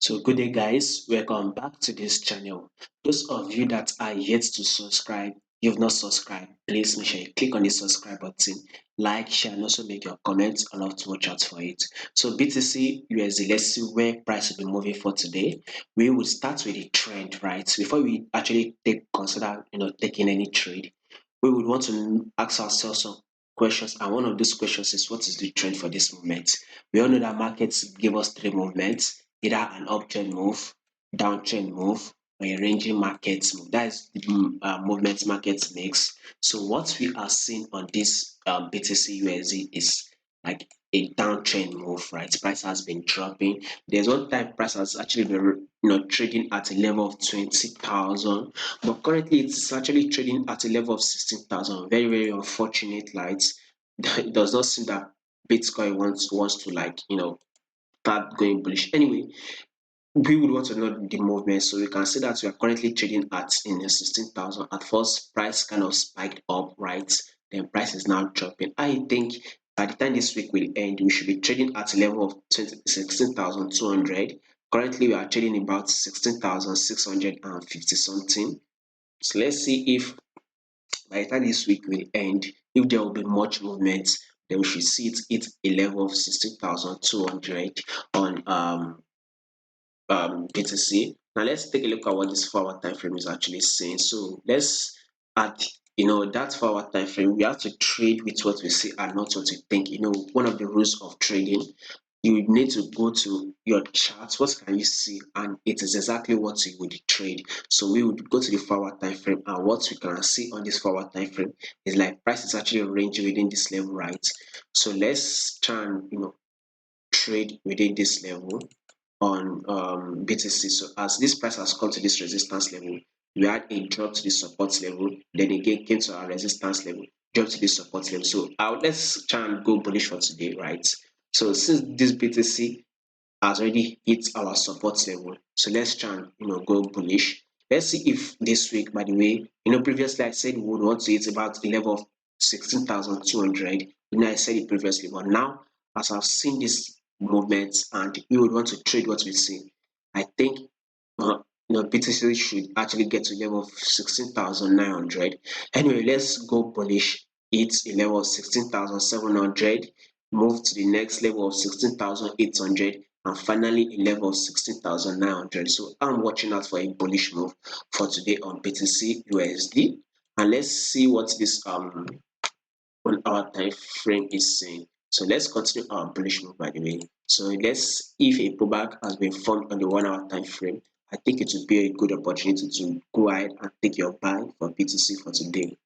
So good day guys, welcome back to this channel. Those of you that are yet to subscribe, you've not subscribed, please make sure you click on the subscribe button, like, share and also make your comments. I love to watch out for it. So BTC USD, let's see where price will be moving for today. We will start with the trend, right? Before we actually consider taking any trade, we would want to ask ourselves some questions, and one of those questions is, what is the trend for this moment? We all know that markets give us three movements: either an uptrend move, downtrend move, or a ranging market move. That is the movement market makes. So what we are seeing on this BTC USD is like a downtrend move, right? Price has been dropping. There's one time price has actually been trading at a level of 20,000, but currently it's actually trading at a level of 16,000. Very, very unfortunate, right? It does not seem that Bitcoin wants to start going bullish. Anyway, we would want to know the movement, so we can see that we are currently trading at in the 16,000. At first price kind of spiked up, right? Then price is now dropping. I think by the time this week will end, we should be trading at a level of 16,200. Currently we are trading about 16,650 something. So let's see if by the time this week will end, if there will be much movement, then we should see it hit a level of 16,200 on BTC. Now let's take a look at what this 4 hour time frame is actually saying. So let's add, that 4 hour time frame, we have to trade with what we see and not what we think. One of the rules of trading, you need to go to your charts. What can you see? And it is exactly what you would trade. So we would go to the 4 hour time frame, and what we can see on this 4 hour time frame is like price is actually ranging within this level, right? So let's try and trade within this level on BTC. So as this price has come to this resistance level, we had a drop to the support level, then again came to our resistance level, drop to the support level. So let's try and go bullish for today, right? So since this BTC has already hit our support level, so let's try and go bullish. Let's see if this week, by the way, previously I said we would want to hit about the level of 16,200. I said it previously, but now as I've seen this movement and we would want to trade what we see, I think BTC should actually get to level of 16,900. Anyway, let's go bullish. It's a level of 16,700. Move to the next level of 16,800, and finally a level of 16,900. So I'm watching out for a bullish move for today on BTC USD. And let's see what this 1 hour time frame is saying. So let's continue our bullish move, by the way. So if a pullback has been formed on the 1 hour time frame, I think it would be a good opportunity to go ahead and take your buy for BTC for today.